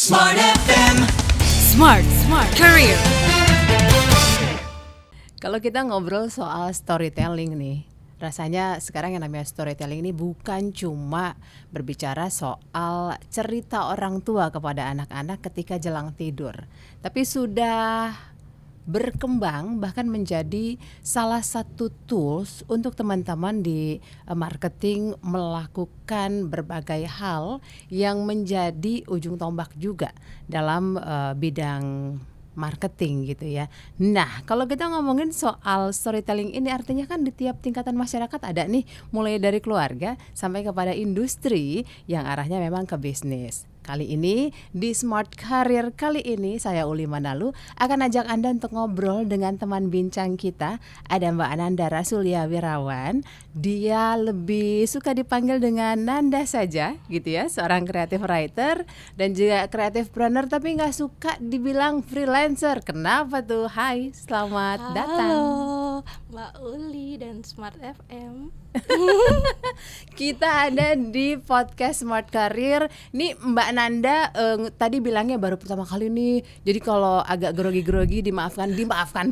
Smart FM. Smart Career. Kalau kita ngobrol soal storytelling nih, rasanya sekarang yang namanya storytelling ini bukan cuma berbicara soal cerita orang tua kepada anak-anak ketika jelang tidur, tapi sudah berkembang bahkan menjadi salah satu tools untuk teman-teman di marketing melakukan berbagai hal yang menjadi ujung tombak juga dalam bidang marketing gitu ya. Nah, kalau kita ngomongin soal storytelling ini artinya kan di tiap tingkatan masyarakat ada nih, mulai dari keluarga sampai kepada industri yang arahnya memang ke bisnis. Kali ini di Smart Career kali ini saya Uli Manalu akan ajak Anda untuk ngobrol dengan teman bincang kita. Ada Mbak Ananda Rasulia Wirawan. Dia lebih suka dipanggil dengan Nanda saja gitu ya, seorang creative writer dan juga creative planner, tapi nggak suka dibilang freelancer. Kenapa tuh? Hai, selamat datang. Halo Mbak Uli dan Smart FM. Kita ada di podcast Smart Career. Nih Mbak Nanda tadi bilangnya baru pertama kali nih. Jadi kalau agak grogi-grogi dimaafkan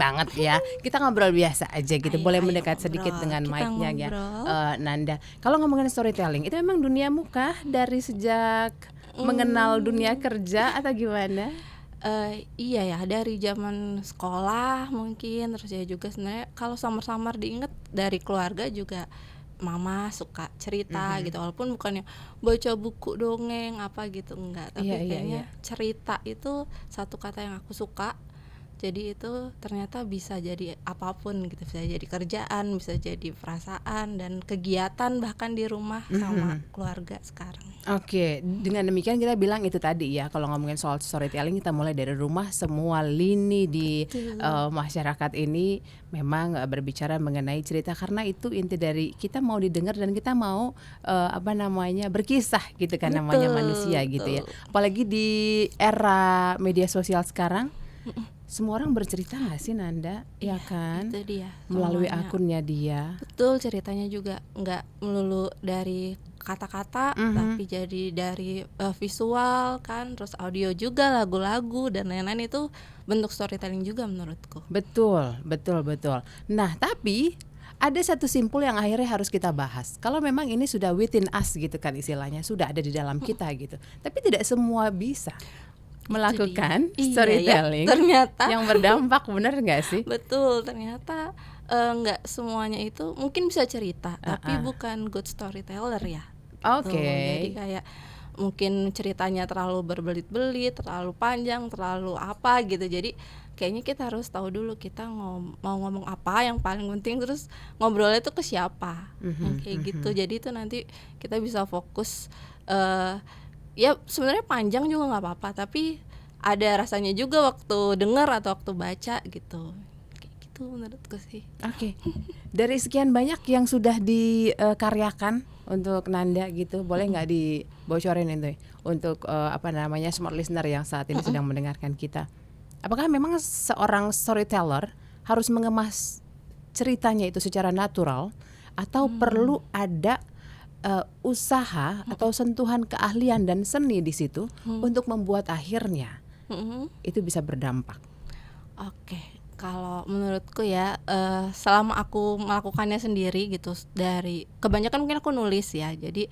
banget ya. Kita ngobrol biasa aja gitu. Boleh mendekat sedikit dengan mic-nya ya. Nanda, kalau ngomongin storytelling itu memang dunia muka dari sejak mengenal dunia kerja atau gimana? Iya ya, dari zaman sekolah mungkin, terus ya juga sebenarnya kalau samar-samar diinget dari keluarga juga, mama suka cerita gitu, walaupun bukannya baca buku dongeng apa gitu, enggak, tapi kayaknya cerita itu satu kata yang aku suka. Jadi itu ternyata bisa jadi apapun gitu, bisa jadi kerjaan, bisa jadi perasaan dan kegiatan bahkan di rumah sama keluarga sekarang. Oke, dengan demikian kita bilang itu tadi ya, kalau ngomongin soal storytelling kita mulai dari rumah, semua lini di masyarakat ini memang berbicara mengenai cerita, karena itu inti dari kita mau didengar dan kita mau berkisah gitu kan, namanya manusia gitu ya. Apalagi di era media sosial sekarang. Semua orang bercerita nggak sih Nanda, ya kan? Itu dia. Melalui Semuanya. akunnya dia. Betul, ceritanya juga nggak melulu dari kata-kata, tapi jadi dari visual kan, terus audio juga, lagu-lagu dan lain-lain, itu bentuk storytelling juga menurutku. Betul. Nah, tapi ada satu simpul yang akhirnya harus kita bahas. Kalau memang ini sudah within us gitu kan istilahnya, sudah ada di dalam kita gitu. Tapi tidak semua bisa melakukan storytelling ternyata yang berdampak, benar nggak sih? Betul, ternyata nggak semuanya itu mungkin bisa cerita, tapi bukan good storyteller ya. Oke. Jadi kayak mungkin ceritanya terlalu berbelit-belit, terlalu panjang, terlalu apa gitu. Jadi kayaknya kita harus tahu dulu kita mau ngomong apa yang paling penting, terus ngobrolnya itu ke siapa, kayak gitu. Jadi itu nanti kita bisa fokus. Ya sebenarnya panjang juga nggak apa-apa, tapi ada rasanya juga waktu dengar atau waktu baca gitu. Kayak gitu menurutku sih. Oke. Dari sekian banyak yang sudah dikaryakan untuk Nanda gitu, boleh nggak dibocorin itu untuk smart listener yang saat ini sedang mendengarkan kita? Apakah memang seorang storyteller harus mengemas ceritanya itu secara natural, atau perlu ada usaha atau sentuhan keahlian dan seni di situ untuk membuat akhirnya itu bisa berdampak? Oke, kalau menurutku ya, selama aku melakukannya sendiri gitu, dari kebanyakan mungkin aku nulis ya, jadi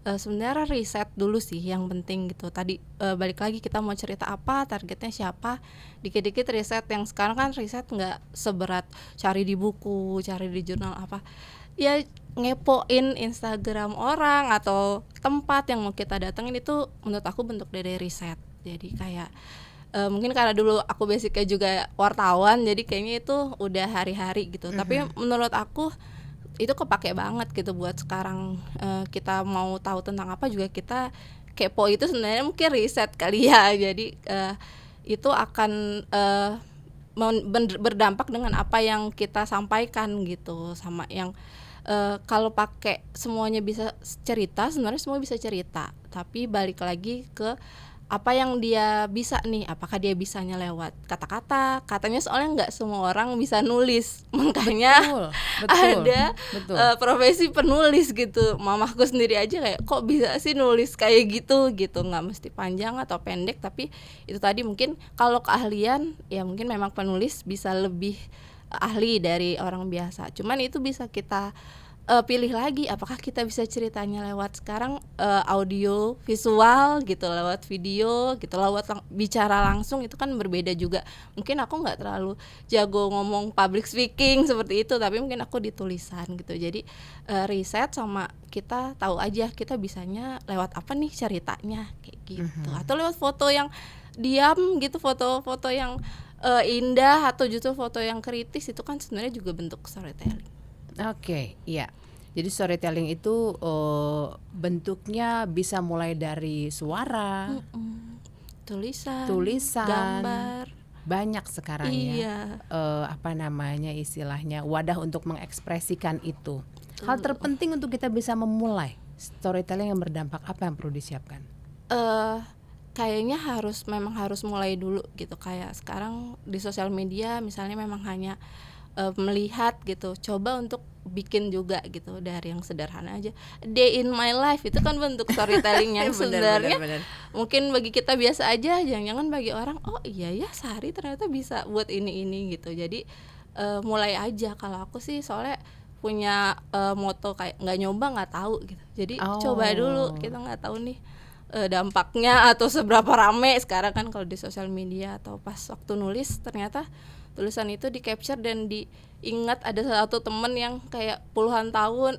sebenarnya riset dulu sih yang penting gitu. Tadi balik lagi, kita mau cerita apa, targetnya siapa, dikit-dikit riset. Yang sekarang kan riset nggak seberat cari di buku, cari di jurnal apa, ya ngepoin Instagram orang atau tempat yang mau kita datengin, itu menurut aku bentuk dari riset. Jadi kayak mungkin karena dulu aku basicnya juga wartawan, jadi kayaknya itu udah hari-hari gitu. Tapi menurut aku itu kepake banget gitu buat sekarang. Kita mau tahu tentang apa juga, kita kepo itu sebenarnya mungkin riset kali ya. Jadi itu akan berdampak dengan apa yang kita sampaikan gitu, sama yang kalau pakai semuanya bisa cerita, sebenarnya semua bisa cerita, tapi balik lagi ke apa yang dia bisa nih, apakah dia bisanya lewat kata-kata, katanya soalnya nggak semua orang bisa nulis, makanya ada betul. profesi penulis gitu. Mamahku sendiri aja kayak kok bisa sih nulis kayak gitu, nggak mesti panjang atau pendek, tapi itu tadi mungkin kalau keahlian ya mungkin memang penulis bisa lebih ahli dari orang biasa, cuman itu bisa kita pilih lagi apakah kita bisa ceritanya lewat sekarang audio visual gitu, lewat video gitu, lewat bicara langsung, itu kan berbeda juga. Mungkin aku nggak terlalu jago ngomong public speaking seperti itu, tapi mungkin aku di tulisan gitu. Jadi riset sama kita tahu aja kita bisanya lewat apa nih ceritanya kayak gitu, atau lewat foto yang diam gitu, foto-foto yang indah, atau justru foto yang kritis, itu kan sebenarnya juga bentuk storytelling. Oke, iya. Jadi storytelling itu bentuknya bisa mulai dari suara, tulisan, gambar. banyak sekarang Iya. apa namanya istilahnya, wadah untuk mengekspresikan itu. Hal terpenting untuk kita bisa memulai storytelling yang berdampak apa yang perlu disiapkan? Kayaknya memang harus mulai dulu gitu. Kayak sekarang di sosial media misalnya memang hanya melihat gitu, coba untuk bikin juga gitu dari yang sederhana aja. Day in my life itu kan bentuk storytelling yang sebenarnya mungkin bagi kita biasa aja, jangan-jangan bagi orang oh iya ya sehari ternyata bisa buat ini gitu. Jadi mulai aja. Kalau aku sih soalnya punya moto kayak nggak nyoba nggak tahu gitu. Jadi coba dulu, kita nggak tahu nih dampaknya atau seberapa rame sekarang kan kalau di sosial media, atau pas waktu nulis ternyata tulisan itu di capture dan diingat. Ada satu temen yang kayak puluhan tahun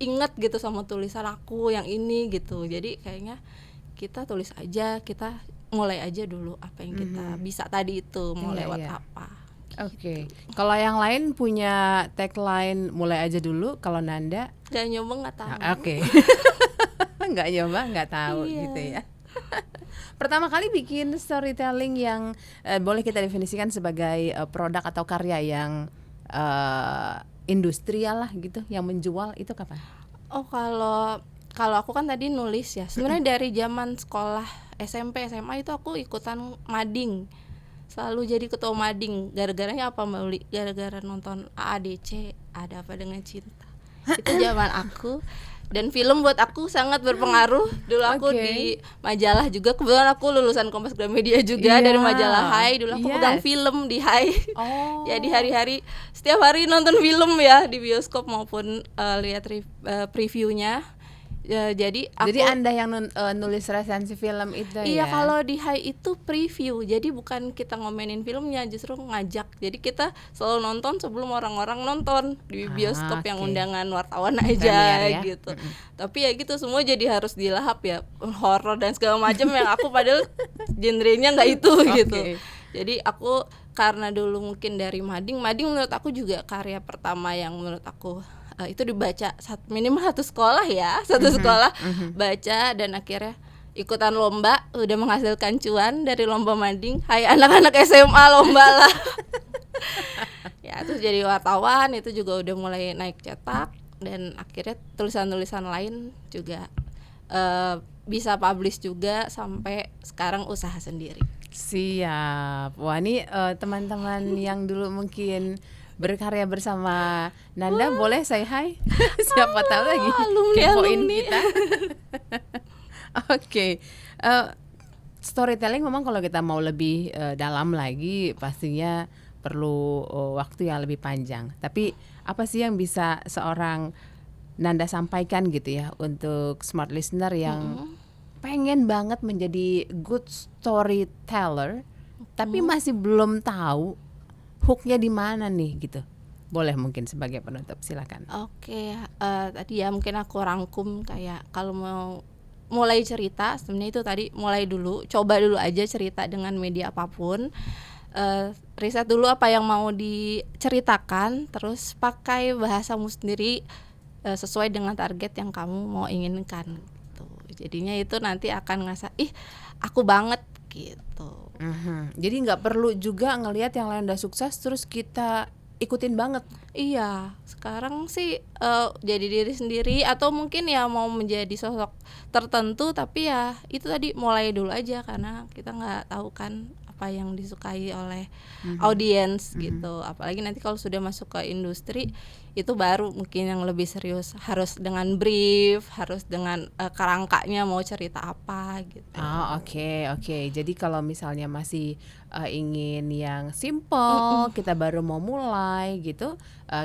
ingat gitu sama tulisan aku yang ini gitu. Jadi kayaknya kita tulis aja, kita mulai aja dulu apa yang kita bisa tadi itu, mau lewat apa. Oke. Kalau yang lain punya tagline mulai aja dulu, kalau Nanda Gak nyoba nggak tahu. Oke. Nggak nyoba nggak tahu gitu ya. Pertama kali bikin storytelling yang boleh kita definisikan sebagai produk atau karya yang industrial lah gitu, yang menjual, itu kapan? Oh, kalau aku kan tadi nulis ya. Sebenarnya dari zaman sekolah SMP, SMA itu aku ikutan mading. Selalu jadi ketua mading. Gara-garanya apa Mbak Uli? Gara-gara nonton AADC, Ada Apa Dengan Cinta. Itu zaman aku. Dan film buat aku sangat berpengaruh. Dulu aku di majalah juga, kebetulan aku lulusan Kompas Gramedia juga, dari majalah Hai. Dulu aku pegang film di Hai. Jadi hari-hari setiap hari nonton film ya, di bioskop maupun lihat previewnya. Jadi Anda yang nulis resensi film itu ya? Iya, kalau di Hai itu preview. Jadi bukan kita ngomenin filmnya, justru ngajak. Jadi kita selalu nonton sebelum orang-orang nonton di bioskop yang undangan wartawan aja ya? Gitu. Tapi ya gitu, semua jadi harus dilahap ya, horor dan segala macam yang aku padahal genrenya nggak itu gitu. Jadi aku karena dulu mungkin dari mading menurut aku juga karya pertama yang menurut aku itu dibaca minimal satu sekolah ya, sekolah baca, dan akhirnya ikutan lomba, udah menghasilkan cuan dari lomba mading. Hai anak-anak SMA lomba lah. Ya terus jadi wartawan, itu juga udah mulai naik cetak, dan akhirnya tulisan-tulisan lain juga bisa publish juga, sampai sekarang usaha sendiri. Siap. Wah, ini teman-teman yang dulu mungkin berkarya bersama Nanda, boleh say hi. Siapa tahu lagi kepoin kita. Oke. Storytelling memang kalau kita mau lebih dalam lagi pastinya perlu waktu yang lebih panjang. Tapi apa sih yang bisa seorang Nanda sampaikan gitu ya untuk smart listener yang pengen banget menjadi good storyteller tapi masih belum tahu hooknya di mana nih gitu? Boleh mungkin sebagai penutup, silakan. Oke, tadi ya mungkin aku rangkum kayak kalau mau mulai cerita, sebenarnya itu tadi mulai dulu, coba dulu aja cerita dengan media apapun. Riset dulu apa yang mau diceritakan, terus pakai bahasamu sendiri sesuai dengan target yang kamu mau inginkan gitu. Jadinya itu nanti akan ngerasa aku banget gitu. Jadi nggak perlu juga ngelihat yang lain udah sukses terus kita ikutin banget. Iya, sekarang sih jadi diri sendiri atau mungkin ya mau menjadi sosok tertentu, tapi ya itu tadi mulai dulu aja karena kita nggak tahu kan apa yang disukai oleh audiens gitu. Apalagi nanti kalau sudah masuk ke industri itu baru mungkin yang lebih serius, harus dengan brief, harus dengan kerangkanya mau cerita apa gitu. Oke. Jadi kalau misalnya masih ingin yang simple, kita baru mau mulai gitu,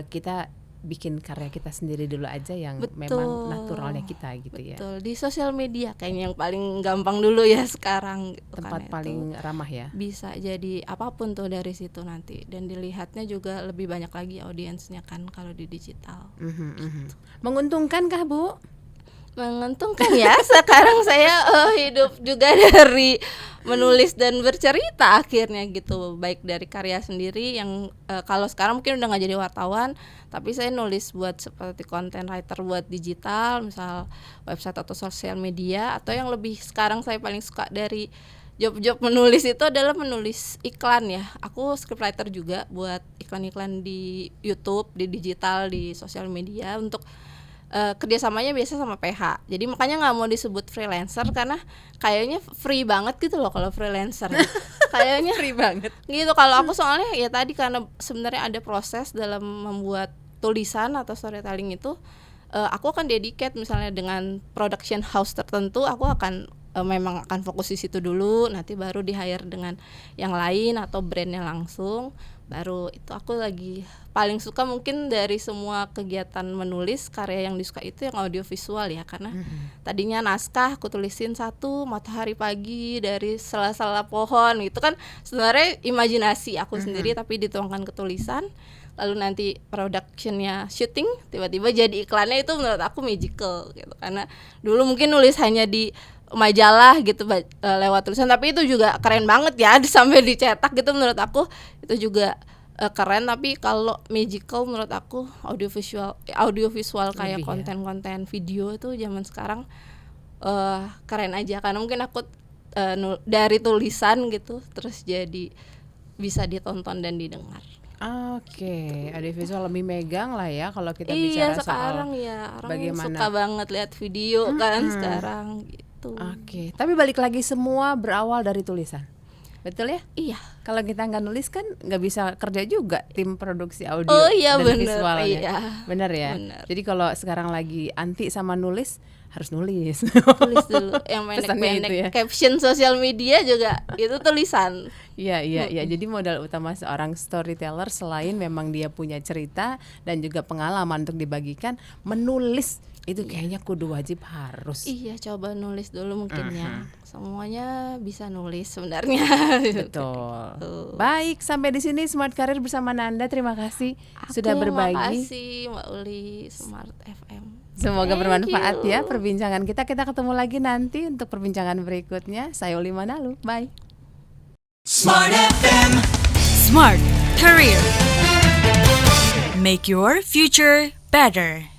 kita bikin karya kita sendiri dulu aja yang memang naturalnya kita gitu ya. Betul, di sosial media kayaknya yang paling gampang dulu ya sekarang gitu. Tempat kan, paling ramah ya. bisa jadi apapun tuh dari situ nanti, dan dilihatnya juga lebih banyak lagi audiensnya kan kalau di digital. Menguntungkan kah Bu? Menguntungkan ya. Sekarang saya hidup juga dari menulis dan bercerita akhirnya gitu, baik dari karya sendiri yang kalau sekarang mungkin udah nggak jadi wartawan, tapi saya nulis buat seperti content writer buat digital, misal website atau sosial media, atau yang lebih sekarang saya paling suka dari job-job menulis itu adalah menulis iklan ya. Aku scriptwriter juga buat iklan-iklan di YouTube, di digital, di sosial media, untuk kerjasamanya biasa sama PH. Jadi makanya nggak mau disebut freelancer karena kayaknya free banget gitu loh kalau freelancer. Kayaknya Free banget. gitu. Kalau aku soalnya ya tadi karena sebenarnya ada proses dalam membuat tulisan atau storytelling itu, aku akan dedicate misalnya dengan production house tertentu, aku akan memang akan fokus di situ dulu, nanti baru di hire dengan yang lain atau brandnya langsung. Baru itu aku lagi paling suka mungkin dari semua kegiatan menulis karya yang disuka itu yang audiovisual ya, karena tadinya naskah aku tulisin satu matahari pagi dari sela-sela pohon gitu kan, sebenarnya imajinasi aku sendiri tapi dituangkan ke tulisan, lalu nanti productionnya syuting tiba-tiba jadi iklannya. Itu menurut aku magical gitu, karena dulu mungkin nulis hanya di majalah gitu lewat tulisan, tapi itu juga keren banget ya sampai dicetak gitu. Menurut aku itu juga keren, tapi kalau magical menurut aku audiovisual kayak Lebih ya. konten-konten video itu zaman sekarang keren aja, karena mungkin aku dari tulisan gitu terus jadi bisa ditonton dan didengar. Oke, audiovisual lebih megang lah ya kalau kita Iya, bicara sekarang soal ya orang bagaimana. suka banget lihat video kan sekarang gitu. Oke, tapi balik lagi semua berawal dari tulisan. Betul ya? Iya. Kalau kita nggak nulis kan nggak bisa kerja juga tim produksi audio Oh iya, dan bener, visualnya. iya. Bener ya? Bener. Jadi kalau sekarang lagi anti sama nulis, harus nulis. Tulis dulu yang Pesannya pendek-pendek, itu ya. caption sosial media juga itu tulisan. Iya. Jadi modal utama seorang storyteller selain memang dia punya cerita dan juga pengalaman untuk dibagikan, menulis itu kayaknya kudu wajib harus. Iya, coba nulis dulu mungkin ya. Semuanya bisa nulis sebenarnya. Betul. Baik, sampai di sini Smart Career bersama Nanda. Terima kasih sudah berbagi. Terima kasih Mbak Uli, Smart FM. Semoga Thank bermanfaat you. ya perbincangan kita. Kita ketemu lagi nanti untuk perbincangan berikutnya. Saya Uli Manalu. Bye. Smart FM. Smart Career. Make your future better.